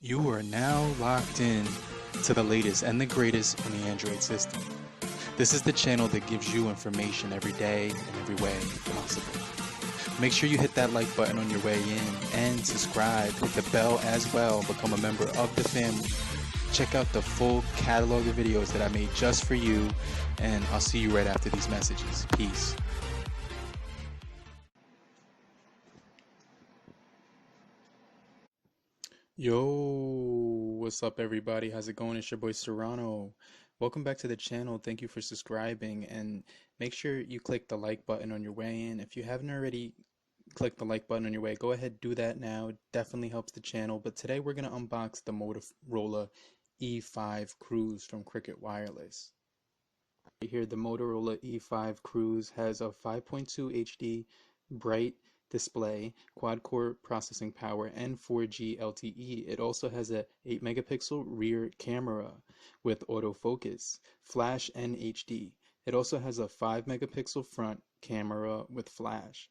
You are now locked in to the latest and the greatest in the Android system. This is the channel that gives you information every day in every way possible. Make sure you hit that like button on your way in and subscribe, hit the bell as well, become a member of the family. Check out the full catalog of videos that I made just for you, and I'll see you right after these messages. Peace. Yo, what's up everybody? How's it going? It's your boy Serrano. Welcome back to the channel. Thank you for subscribing, and make sure you click the like button on your way in. If you haven't already clicked the like button on your way, go ahead, do that now. It definitely helps the channel. But today we're going to unbox the Motorola E5 Cruise from Cricket Wireless. Right here, the Motorola E5 Cruise has a 5.2 HD bright display, quad-core processing power, and 4G LTE. It also has a 8 megapixel rear camera with autofocus, flash, and HD. It also has a 5 megapixel front camera with flash.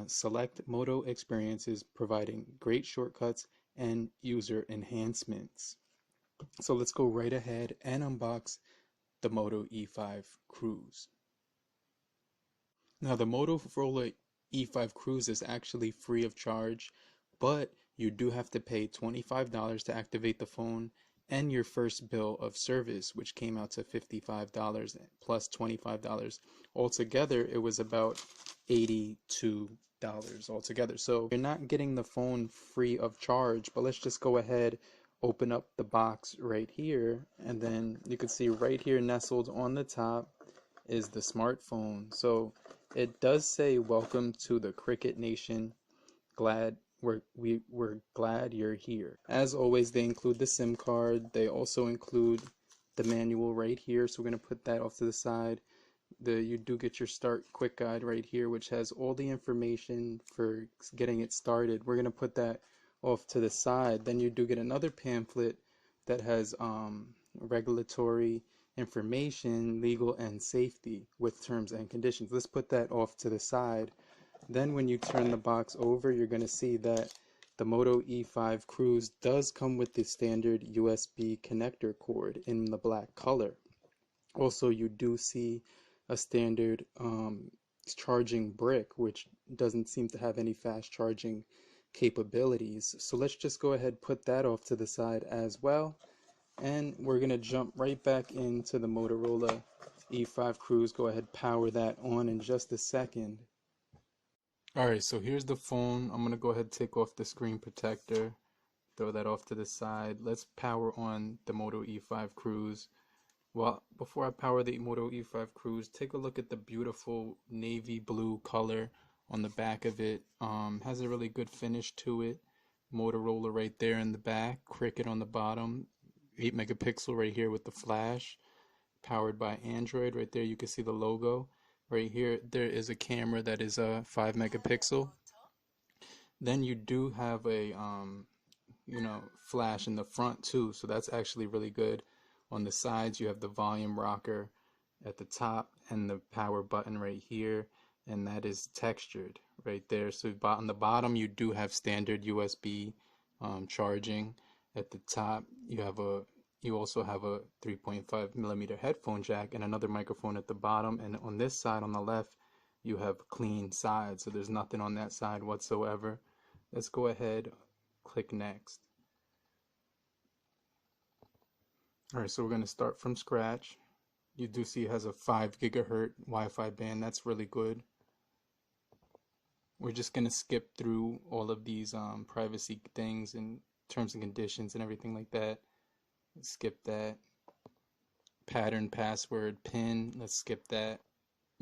Select Moto experiences, providing great shortcuts and user enhancements. So let's go right ahead and unbox the Moto E5 Cruise. Now the Motorola E5 Cruise is actually free of charge, but you do have to pay $25 to activate the phone and your first bill of service, which came out to $55 plus $25. Altogether, it was about $82 altogether. So you're not getting the phone free of charge, but let's just go ahead, open up the box right here, and then you can see right here nestled on the top is the smartphone. So it does say welcome to the Cricket Nation. We're glad you're here. As always, they include the SIM card. They also include the manual right here. So we're going to put that off to the side. You do get your start quick guide right here, which has all the information for getting it started. We're going to put that off to the side. Then you do get another pamphlet that has regulatory information, legal and safety with terms and conditions. Let's put that off to the side. Then when you turn the box over, you're going to see that the Moto E5 Cruise does come with the standard USB connector cord in the black color. Also, you do see a standard charging brick, which doesn't seem to have any fast charging capabilities. So let's just go ahead, put that off to the side as well. And we're going to jump right back into the Motorola E5 Cruise. Go ahead, power that on in just a second. Alright, so here's the phone. I'm going to go ahead, take off the screen protector, throw that off to the side. Let's power on the Moto E5 Cruise. Well, before I power the Moto E5 Cruise, take a look at the beautiful navy blue color on the back of it. Has a really good finish to it. Motorola right there in the back, Cricket on the bottom, 8 megapixel right here with the flash, powered by Android. Right there you can see the logo. Right here there is a camera that is a 5 megapixel. Then you do have a flash in the front too, so that's actually really good. On the sides you have the volume rocker at the top and the power button right here, and that is textured right there. So on the bottom you do have standard USB charging. At the top you also have a 3.5 millimeter headphone jack and another microphone at the bottom, and on this side on the left you have clean sides, so there's nothing on that side whatsoever. Let's go ahead, click next. Alright, so we're going to start from scratch. You do see it has a 5 gigahertz Wi-Fi band. That's really good. We're just going to skip through all of these privacy things and terms and conditions and everything like that. Skip that. Pattern, password, PIN. Let's skip that.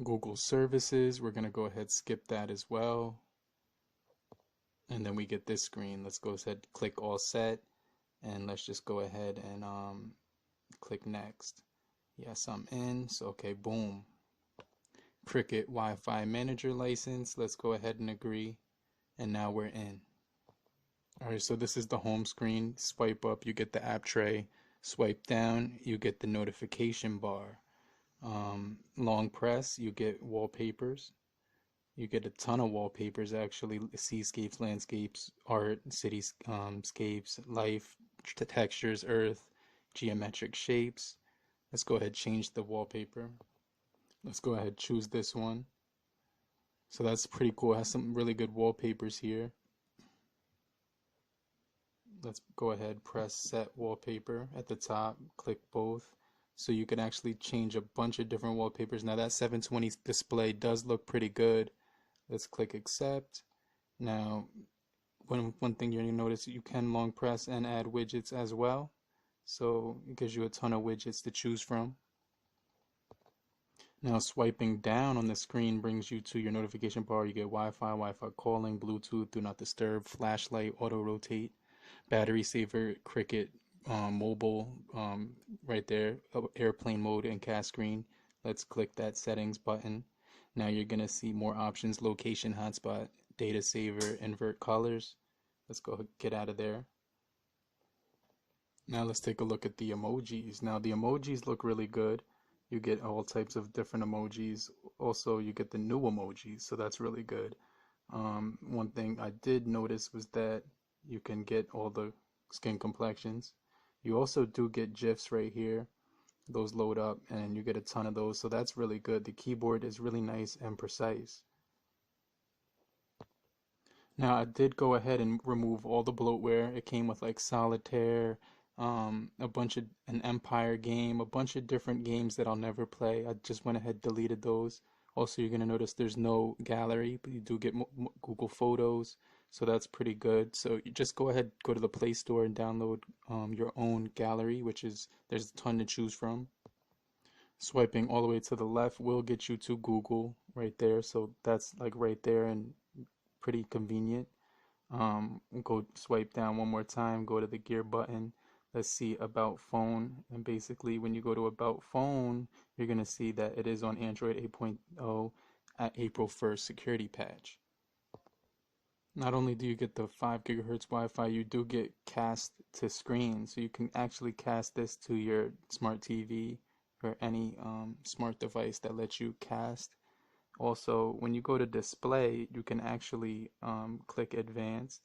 Google services. We're going to go ahead, skip that as well. And then we get this screen. Let's go ahead, click all set. And let's just go ahead and click next. Yes, I'm in. So okay, boom. Cricket Wi-Fi manager license. Let's go ahead and agree, and now we're in. Alright, so this is the home screen. Swipe up, you get the app tray. Swipe down, you get the notification bar. Long press, you get wallpapers. You get a ton of wallpapers actually: seascapes, landscapes, art, cityscapes, life, textures, earth, geometric shapes. Let's go ahead change the wallpaper. Let's go ahead choose this one. So that's pretty cool. It has some really good wallpapers here. Let's go ahead press set wallpaper at the top, click both. So you can actually change a bunch of different wallpapers. Now that 720 display does look pretty good. Let's click accept. Now one thing you're going to notice, you can long press and add widgets as well. So it gives you a ton of widgets to choose from. Now swiping down on the screen brings you to your notification bar. You get Wi-Fi, Wi-Fi calling, Bluetooth, do not disturb, flashlight, auto rotate, battery saver, cricket, mobile, right there, airplane mode and cast screen. Let's click that settings button. Now you're gonna see more options: location, hotspot, data saver, invert colors. Let's go get out of there. Now let's take a look at the emojis. Now the emojis look really good. You get all types of different emojis. Also, you get the new emojis, so that's really good. One thing I did notice was that you can get all the skin complexions. You also do get GIFs right here. Those load up and you get a ton of those, so that's really good. The keyboard is really nice and precise. Now I did go ahead and remove all the bloatware. It came with like Solitaire, a bunch of an Empire game, a bunch of different games that I'll never play. I just went ahead and deleted those. Also, you're gonna notice there's no gallery, but you do get Google Photos, so that's pretty good. So you just go ahead, go to the Play Store and download your own gallery, which is there's a ton to choose from. Swiping all the way to the left will get you to Google right there, so that's like right there and pretty convenient. Go swipe down one more time, go to the gear button. Let's see about phone, and basically when you go to about phone, you're gonna see that it is on Android 8.0 at April 1st security patch. Not only do you get the 5 gigahertz Wi-Fi, you do get cast to screen, so you can actually cast this to your smart TV or any smart device that lets you cast. Also, when you go to display, you can actually click advanced,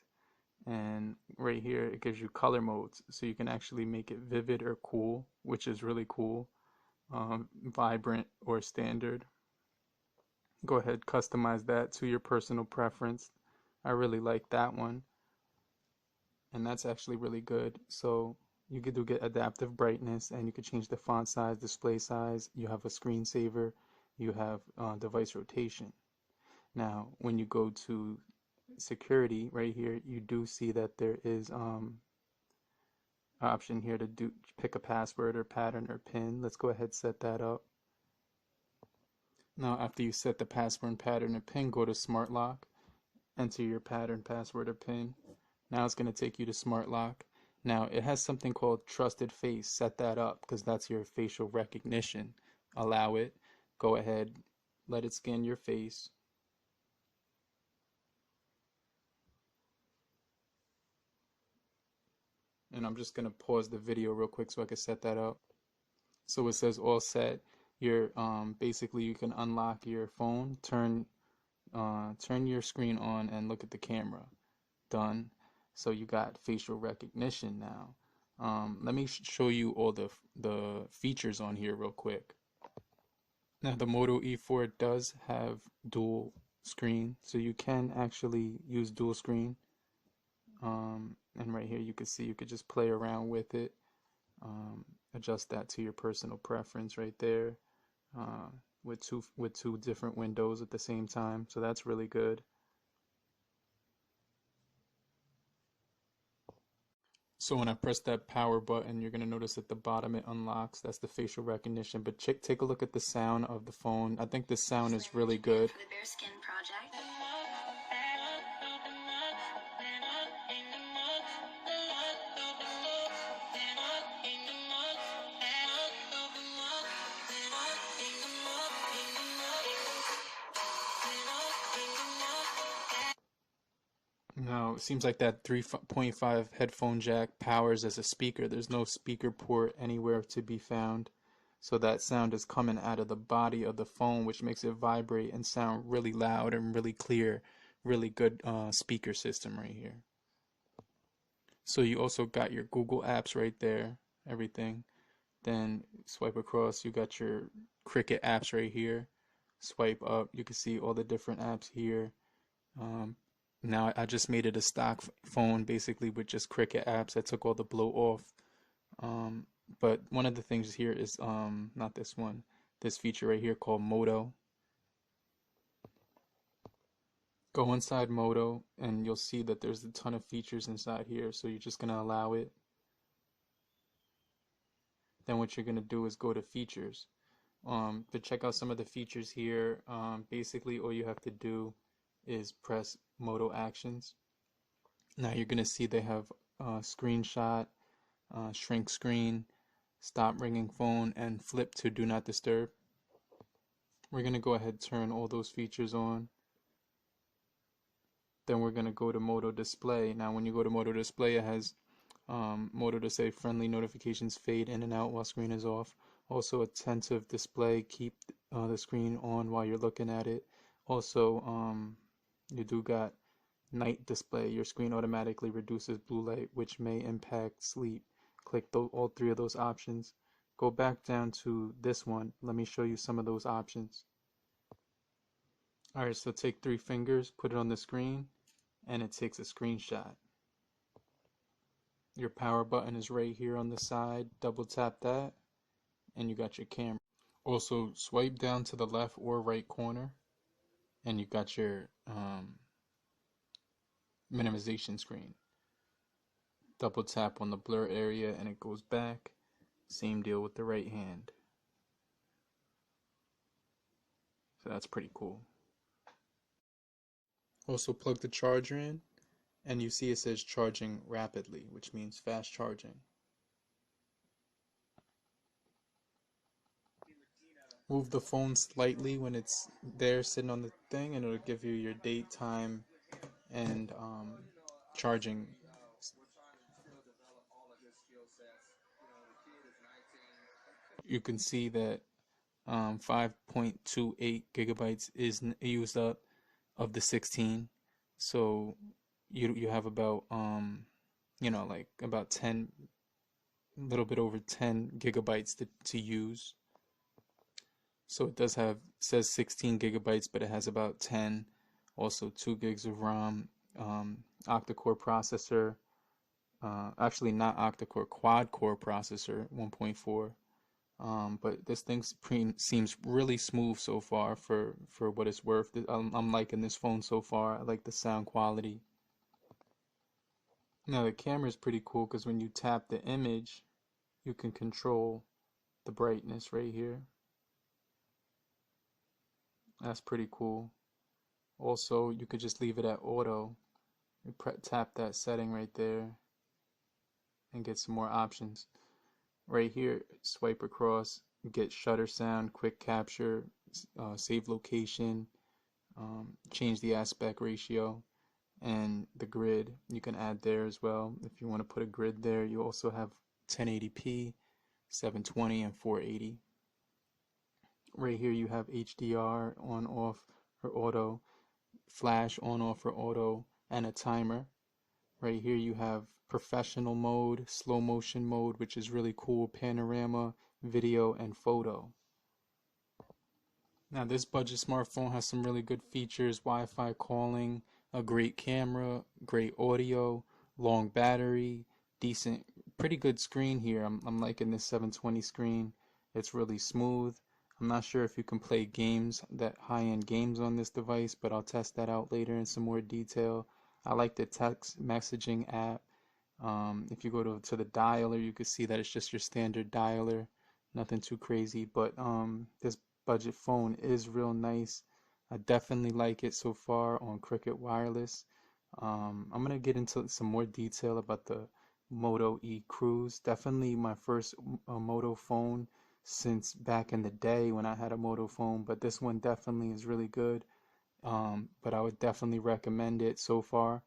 and right here it gives you color modes, so you can actually make it vivid or cool, which is really cool, vibrant or standard. Go ahead, customize that to your personal preference. I really like that one, and that's actually really good. So you could do get adaptive brightness, and you could change the font size, display size. You have a screensaver, you have device rotation. Now when you go to security right here, you do see that there is option here to pick a password or pattern or pin. Let's go ahead set that up. Now after you set the password and pattern or pin, go to smart lock, enter your pattern, password or pin. Now it's going to take you to smart lock. Now it has something called trusted face. Set that up because that's your facial recognition. Allow it. Go ahead, let it scan your face. And I'm just going to pause the video real quick so I can set that up. So it says all set. You're basically you can unlock your phone, turn your screen on and look at the camera. Done. So you got facial recognition now. Let me show you all the features on here real quick. Now the Moto E4 does have dual screen, so you can actually use dual screen. And right here you can see you could just play around with it, adjust that to your personal preference right there, with two different windows at the same time, so that's really good. So when I press that power button, you're going to notice at the bottom it unlocks. That's the facial recognition. But take a look at the sound of the phone. I think the sound is really good. No, it seems like that 3.5 headphone jack powers as a speaker. There's no speaker port anywhere to be found. So that sound is coming out of the body of the phone, which makes it vibrate and sound really loud and really clear. Really good speaker system right here. So you also got your Google apps right there, everything. Then swipe across, you got your Cricket apps right here. Swipe up, you can see all the different apps here. Um, Now I just made it a stock phone basically with just Cricket apps. I took all the bloat off. Um, but one of the things here is not this one, this feature right here called Moto. Go inside Moto and you'll see that there's a ton of features inside here. So you're just gonna allow it. Then what you're gonna do is go to features. To check out some of the features here, basically all you have to do is press Moto Actions. Now you're gonna see they have screenshot, shrink screen, stop ringing phone, and flip to do not disturb. We're gonna go ahead and turn all those features on. Then we're gonna go to Moto Display. Now when you go to Moto Display, it has Moto to say friendly notifications fade in and out while screen is off. Also attentive display, keep the screen on while you're looking at it. Also, you do got night display. Your screen automatically reduces blue light, which may impact sleep. Click all three of those options. Go back down to this one. Let me show you some of those options. Alright, so take 3 fingers, put it on the screen, and it takes a screenshot. Your power button is right here on the side. Double tap that, and you got your camera. Also, swipe down to the left or right corner, and you got your minimization screen. Double tap on the blur area, and it goes back. Same deal with the right hand. So that's pretty cool. Also, plug the charger in, and you see it says charging rapidly, which means fast charging. Move the phone slightly when it's there sitting on the thing, and it'll give you your date, time, and charging. You can see that 5.28 gigabytes is used up of the 16. So you have about like about 10, a little bit over 10 gigabytes to use. So it does have, says 16 gigabytes, but it has about 10. Also 2 gigs of RAM, octa-core processor, actually not octa-core, quad-core processor, 1.4. But this thing seems really smooth so far for what it's worth. I'm liking this phone so far. I like the sound quality. Now the camera is pretty cool because when you tap the image, you can control the brightness right here. That's pretty cool. Also, you could just leave it at auto. You tap that setting right there and get some more options. Right here, swipe across, get shutter sound, quick capture, save location, change the aspect ratio, and the grid you can add there as well. If you want to put a grid there, you also have 1080p, 720, and 480. Right here you have HDR on, off, or auto, flash on, off, or auto, and a timer. Right here you have professional mode, slow motion mode, which is really cool, panorama, video, and photo. Now this budget smartphone has some really good features: Wi-Fi calling, a great camera, great audio, long battery, decent, pretty good screen here. I'm liking this 720 screen. It's really smooth. I'm not sure if you can play games, that high-end games on this device, but I'll test that out later in some more detail. I like the text messaging app. If you go to the dialer, you can see that it's just your standard dialer, nothing too crazy. But this budget phone is real nice. I definitely like it so far on Cricket Wireless. I'm gonna get into some more detail about the Moto E Cruise. Definitely my first Moto phone since back in the day when I had a Moto phone, but this one definitely is really good. But I would definitely recommend it so far.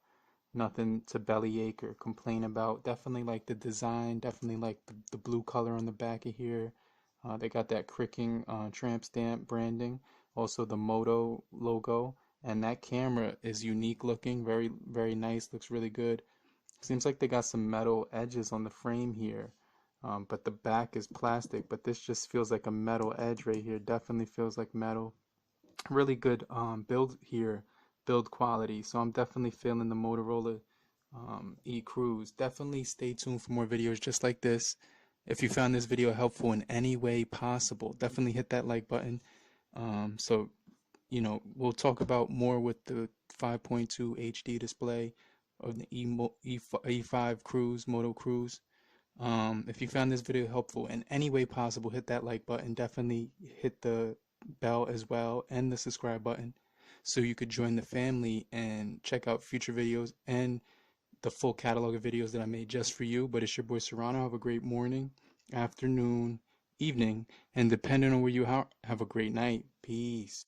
Nothing to bellyache or complain about. Definitely like the design, definitely like the blue color on the back of here. They got that cricking tramp stamp branding, also the Moto logo, and that camera is unique looking, very, very nice, looks really good. Seems like they got some metal edges on the frame here, but the back is plastic. But this just feels like a metal edge right here. Definitely feels like metal. Really good build here, build quality. So I'm definitely feeling the Motorola E-Cruise. Definitely stay tuned for more videos just like this. If you found this video helpful in any way possible, definitely hit that like button. So we'll talk about more with the 5.2 HD display of the E5 Cruise, Moto Cruise. If you found this video helpful in any way possible, hit that like button. Definitely hit the bell as well and the subscribe button so you could join the family and check out future videos and the full catalog of videos that I made just for you. But it's your boy Serrano. Have a great morning, afternoon, evening, and depending on where you are, have a great night. Peace.